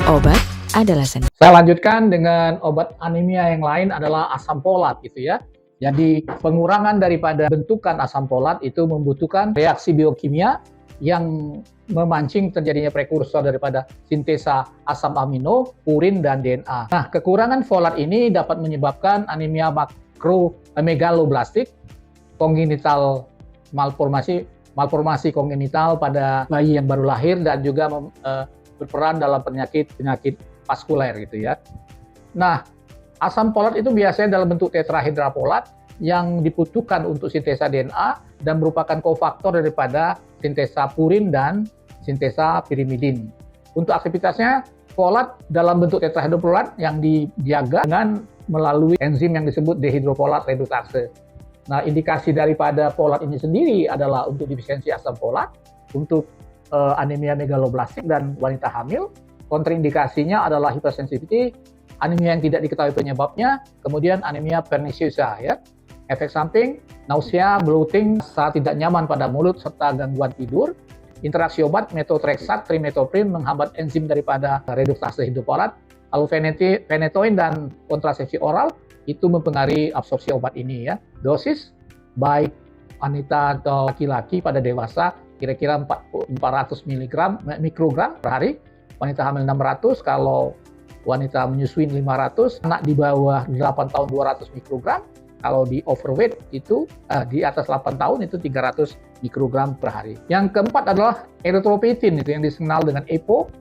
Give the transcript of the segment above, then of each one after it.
Obat adalah seni. Saya lanjutkan dengan obat anemia yang lain adalah asam folat gitu ya. Jadi pengurangan daripada bentukan asam folat itu membutuhkan reaksi biokimia yang memancing terjadinya prekursor daripada sintesa asam amino, purin, dan DNA. Nah, kekurangan folat ini dapat menyebabkan anemia makromegaloblastik, kongenital malformasi kongenital pada bayi yang baru lahir, dan juga berperan dalam penyakit vaskuler gitu ya. Nah, asam folat itu biasanya dalam bentuk tetrahydrofolat yang dibutuhkan untuk sintesa DNA dan merupakan kofaktor daripada sintesa purin dan sintesa pirimidin. Untuk aktivitasnya, folat dalam bentuk tetrahydrofolat yang dijaga dengan melalui enzim yang disebut dehidrofolat redutase. Nah, indikasi daripada folat ini sendiri adalah untuk defisiensi asam folat, untuk anemia megaloblastik dan wanita hamil. Kontraindikasinya adalah hypersensitivity, anemia yang tidak diketahui penyebabnya, kemudian anemia perniciosa ya. Efek samping, nausea, bloating, rasa tidak nyaman pada mulut serta gangguan tidur. Interaksi obat methotrexate, trimethoprim menghambat enzim daripada reduktase hidrofolat. Lalu phenytoin dan kontrasepsi oral itu mempengaruhi absorpsi obat ini ya. Dosis baik wanita atau laki-laki pada dewasa kira-kira 400 mikrogram per hari, wanita hamil 600, kalau wanita menyusui 500, anak di bawah 8 tahun 200 mikrogram, kalau di overweight itu di atas 8 tahun itu 300 mikrogram per hari. Yang keempat adalah erythropoietin, itu yang dikenal dengan EPO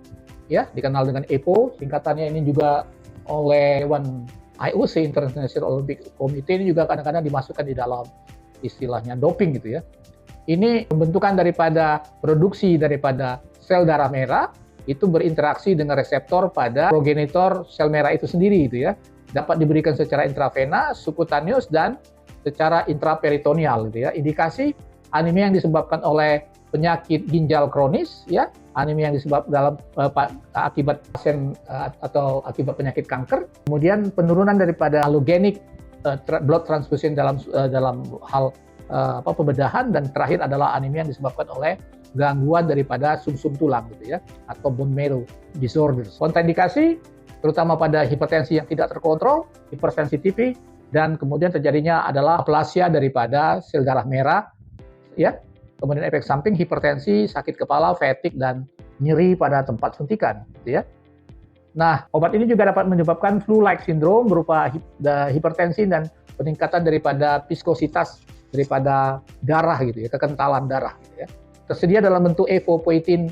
ya, dikenal dengan EPO, singkatannya ini juga oleh Dewan IOC, International Olympic Committee, ini juga kadang-kadang dimasukkan di dalam istilahnya doping gitu ya. Ini pembentukan daripada produksi daripada sel darah merah itu berinteraksi dengan reseptor pada progenitor sel merah itu sendiri gitu ya. Dapat diberikan secara intravena, subkutaneus, dan secara intraperitoneal gitu ya. Indikasi anemia yang disebabkan oleh penyakit ginjal kronis ya, anemia yang disebabkan dalam akibat pasien atau akibat penyakit kanker. Kemudian penurunan daripada allogeneic blood transfusion dalam hal pembedahan, dan terakhir adalah anemia yang disebabkan oleh gangguan daripada sumsum tulang gitu ya, atau bone marrow disorders. Kontraindikasi terutama pada hipertensi yang tidak terkontrol, hipersensitivity, dan kemudian terjadinya adalah aplasia daripada sel darah merah ya. Kemudian efek samping hipertensi, sakit kepala, fatigue, dan nyeri pada tempat suntikan gitu ya. Nah, obat ini juga dapat menyebabkan flu-like syndrome berupa hipertensi dan peningkatan daripada viskositas daripada darah gitu ya, kekentalan darah gitu ya. Tersedia dalam bentuk epopoietin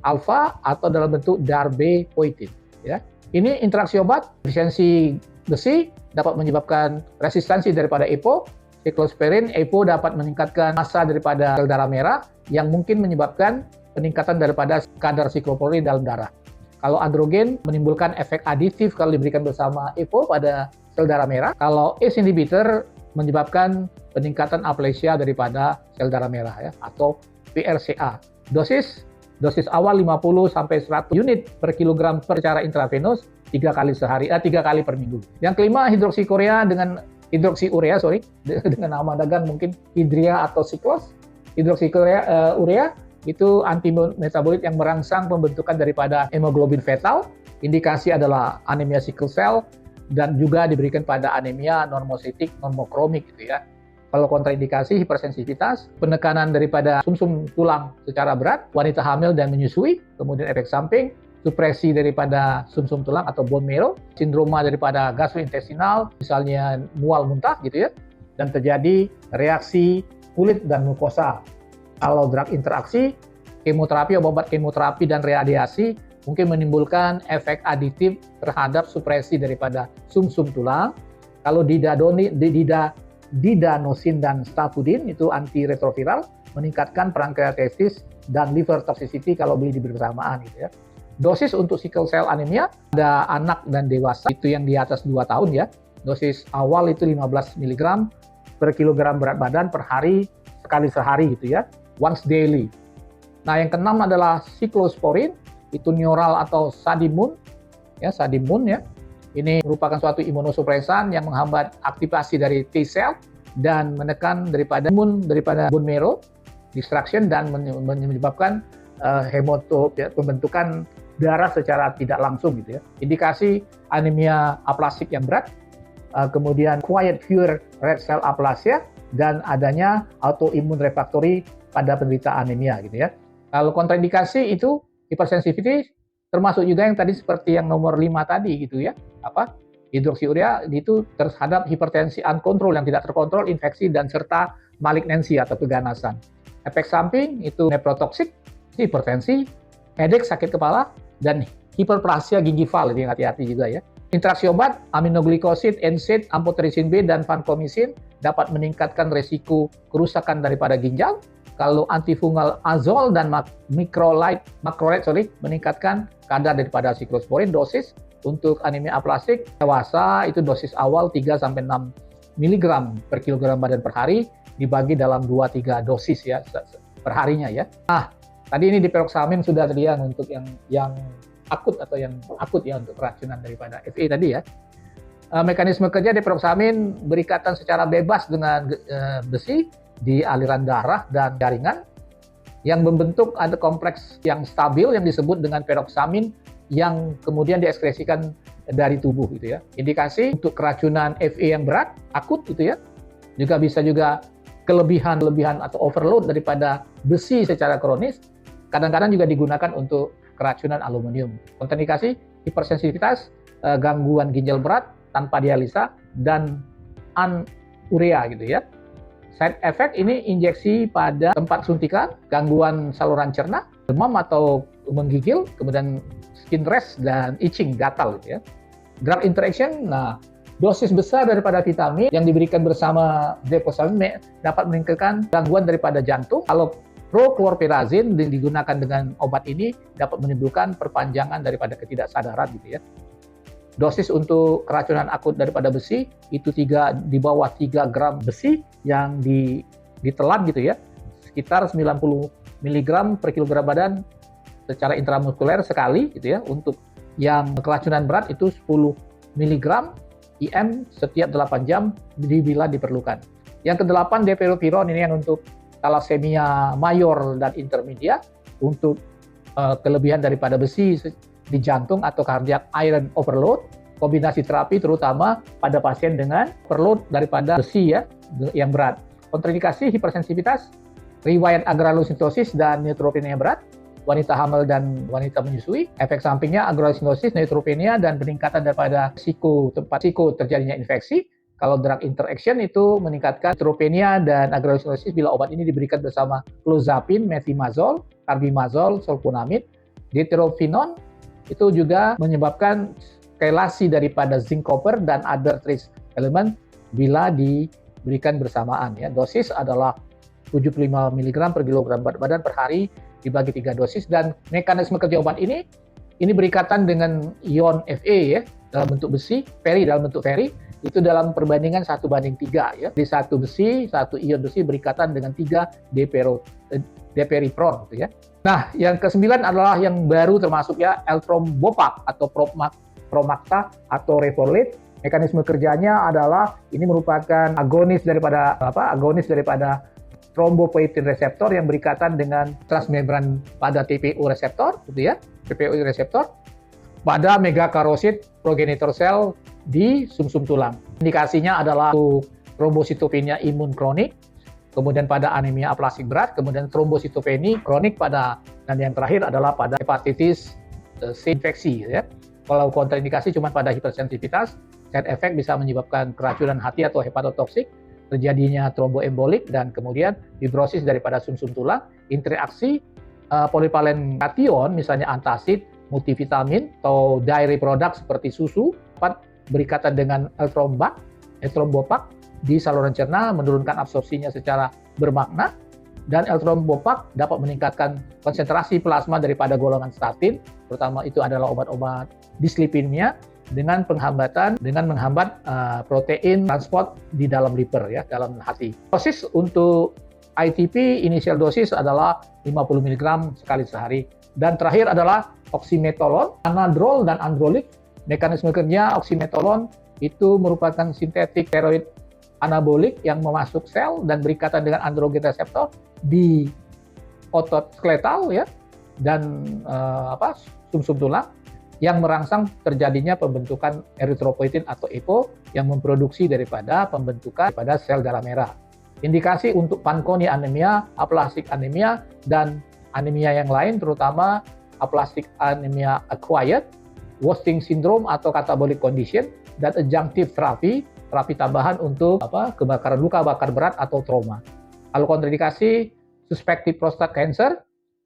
alfa atau dalam bentuk darbepoietin ya. Ini interaksi obat, defisiensi besi dapat menyebabkan resistensi daripada EPO, cyclosporin. EPO dapat meningkatkan massa daripada sel darah merah yang mungkin menyebabkan peningkatan daripada kadar siklosporin dalam darah. Kalau androgen menimbulkan efek aditif kalau diberikan bersama EPO pada sel darah merah. Kalau ACE inhibitor menyebabkan peningkatan aplasia daripada sel darah merah ya, atau PRCA. Dosis awal 50 sampai 100 unit per kilogram per cara intravenous 3 kali per minggu. Yang kelima, hidroksiurea dengan nama dagang mungkin hidria atau siklos. Hidroksiurea itu antimetabolit yang merangsang pembentukan daripada hemoglobin fetal. Indikasi adalah anemia sickle cell dan juga diberikan pada anemia normocytic normokromik gitu ya. Kalau kontraindikasi hipersensitivitas, penekanan daripada sumsum tulang secara berat, wanita hamil dan menyusui, kemudian efek samping, supresi daripada sumsum tulang atau bone marrow, sindroma daripada gastrointestinal, misalnya mual muntah gitu ya, dan terjadi reaksi kulit dan mukosa. Kalau drug interaksi, kemoterapi, obat kemoterapi dan radiasi mungkin menimbulkan efek aditif terhadap supresi daripada sumsum tulang. Kalau didanosin dan stafudin itu antiretroviral, meningkatkan pankreatitis dan liver toxicity kalau beli bersamaan gitu ya. Dosis untuk sickle cell anemia pada anak dan dewasa itu yang di atas 2 tahun ya. Dosis awal itu 15 mg per kilogram berat badan per hari, sekali sehari gitu ya, once daily. Nah, yang keenam adalah siklosporin, itu neural atau sadimun ya. Ini merupakan suatu imunosupresan yang menghambat aktivasi dari T-cell dan menekan daripada imun daripada bone marrow destruction dan menyebabkan pembentukan darah secara tidak langsung gitu ya. Indikasi anemia aplastik yang berat, kemudian quiet pure red cell aplasia, dan adanya autoimmune refractory pada penderita anemia gitu ya. Kalau kontraindikasi itu hipersensitivity, termasuk juga yang tadi seperti yang nomor 5 tadi gitu ya, hidroksiuria itu terhadap hipertensi uncontrolled yang tidak terkontrol, infeksi dan serta malignansi atau keganasan. Efek samping itu nephrotoxic, hipertensi, headache sakit kepala, dan hiperplasia gingival, ini hati-hati juga ya. Interaksi obat, aminoglycosid, NSAID, amphotericin B, dan vancomycin dapat meningkatkan resiko kerusakan daripada ginjal. Kalau antifungal azol dan macrolide meningkatkan kadar daripada siklosporin. Dosis untuk anemia aplastik dewasa itu dosis awal 3-6 mg per kilogram badan per hari dibagi dalam 2-3 dosis ya per harinya ya. Nah, tadi ini diperoksamin sudah terlihat untuk yang akut atau yang akut ya untuk keracunan daripada FA tadi ya. Mekanisme kerja diperoksamin berikatan secara bebas dengan besi di aliran darah dan jaringan yang membentuk ada kompleks yang stabil yang disebut dengan peroksamin yang kemudian diekskresikan dari tubuh gitu ya. Indikasi untuk keracunan FA yang berat, akut gitu ya. Juga kelebihan atau overload daripada besi secara kronis, kadang-kadang juga digunakan untuk keracunan aluminium. Kontraindikasi, hipersensitivitas, gangguan ginjal berat tanpa dialisa, dan anuria gitu ya. Side effect ini injeksi pada tempat suntikan, gangguan saluran cerna, demam atau menggigil, kemudian skin rash dan itching, gatal gitu ya. Drug interaction, nah dosis besar daripada vitamin yang diberikan bersama deposamin dapat meningkatkan gangguan daripada jantung. Kalau prochlorperazine digunakan dengan obat ini dapat menimbulkan perpanjangan daripada ketidaksadaran gitu ya. Dosis untuk keracunan akut daripada besi itu di bawah 3 gram besi yang ditelan gitu ya, sekitar 90 mg per kilogram badan secara intramuskuler sekali gitu ya. Untuk yang keracunan berat itu 10 mg IM setiap 8 jam bila diperlukan. Yang ke-8 deperopiron ini yang untuk thalassemia mayor dan intermedia, untuk kelebihan daripada besi di jantung atau cardiac iron overload, kombinasi terapi terutama pada pasien dengan overload daripada besi ya yang berat. Kontraindikasi hipersensitivitas, riwayat agranulocytosis dan neutropenia berat, wanita hamil dan wanita menyusui. Efek sampingnya agranulocytosis, neutropenia, dan peningkatan daripada tempat terjadinya infeksi. Kalau drug interaction itu meningkatkan neutropenia dan agranulocytosis bila obat ini diberikan bersama clozapine, methimazole, carbimazole, sulfonamide. Deuterofinon itu juga menyebabkan kelasi daripada zinc copper dan other trace element bila diberikan bersamaan ya. Dosis adalah 75 mg per kilogram berat badan per hari dibagi 3 dosis, dan mekanisme kerja obat ini berikatan dengan ion Fa ya dalam bentuk besi, feri dalam bentuk feri, itu dalam perbandingan 1:3 ya. Di 1 besi, 1 ion besi berikatan dengan 3 deperipron gitu ya. Nah, yang ke-9 adalah yang baru termasuk ya, L-trombopak atau Promacta atau Revorlate. Mekanisme kerjanya adalah ini merupakan agonis daripada thrombopoietin reseptor yang berikatan dengan transmembran pada TPO reseptor gitu ya. TPO reseptor pada megakarosid progenitor cell di sumsum tulang. Indikasinya adalah trombositopenia imun kronik, kemudian pada anemia aplastik berat, kemudian trombositopeni kronik dan yang terakhir adalah pada hepatitis C infeksi ya. Kalau kontraindikasi cuma pada hipersensitivitas, side effect bisa menyebabkan keracunan hati atau hepatotoksik, terjadinya tromboembolik, dan kemudian fibrosis daripada sumsum tulang, interaksi polivalen kation misalnya antacid, multivitamin atau dairy product seperti susu dapat berikatan dengan L-trombopak di saluran cerna, menurunkan absorpsinya secara bermakna, dan L-trombopak dapat meningkatkan konsentrasi plasma daripada golongan statin, terutama itu adalah obat-obat dislipidemia, dengan menghambat protein transport di dalam liver ya, dalam hati. Dosis untuk ITP initial dosis adalah 50 mg sekali sehari. Dan terakhir adalah oksimetolon, anadrol dan androlik. Mekanisme kerja oksimetolon itu merupakan sintetik steroid anabolik yang memasuk sel dan berikatan dengan androgen reseptor di otot skeletal ya. dan sumsum tulang yang merangsang terjadinya pembentukan eritropoietin atau EPO yang memproduksi daripada pembentukan pada sel darah merah. Indikasi untuk Fanconi anemia, aplastic anemia, dan anemia yang lain terutama aplastic anemia acquired, wasting syndrome atau catabolic condition, dan adjunctive terapi tambahan untuk kebakaran luka bakar berat atau trauma. Kalau kontraindikasi suspected prostate cancer,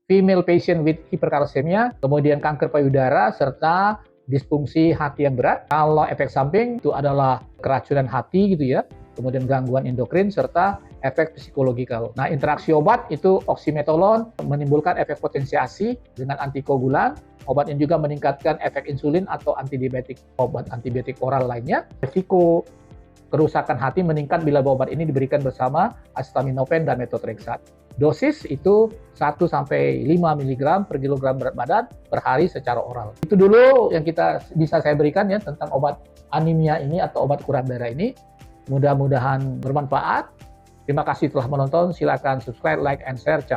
female patient with hypercalcemia, kemudian kanker payudara, serta disfungsi hati yang berat. Kalau efek samping itu adalah keracunan hati gitu ya, kemudian gangguan endokrin, serta efek psikologikal. Nah, interaksi obat itu oksimetolon menimbulkan efek potensiasi dengan antikoagulan. Obat ini juga meningkatkan efek insulin atau antidiabetik, obat antibiotik oral lainnya. Risiko kerusakan hati meningkat bila obat ini diberikan bersama acetaminophen dan methotrexate. Dosis itu 1-5 mg per kilogram berat badan per hari secara oral. Itu dulu yang bisa saya berikan ya tentang obat anemia ini atau obat kurang darah ini. Mudah-mudahan bermanfaat. Terima kasih telah menonton. Silakan subscribe, like, and share. Ciao.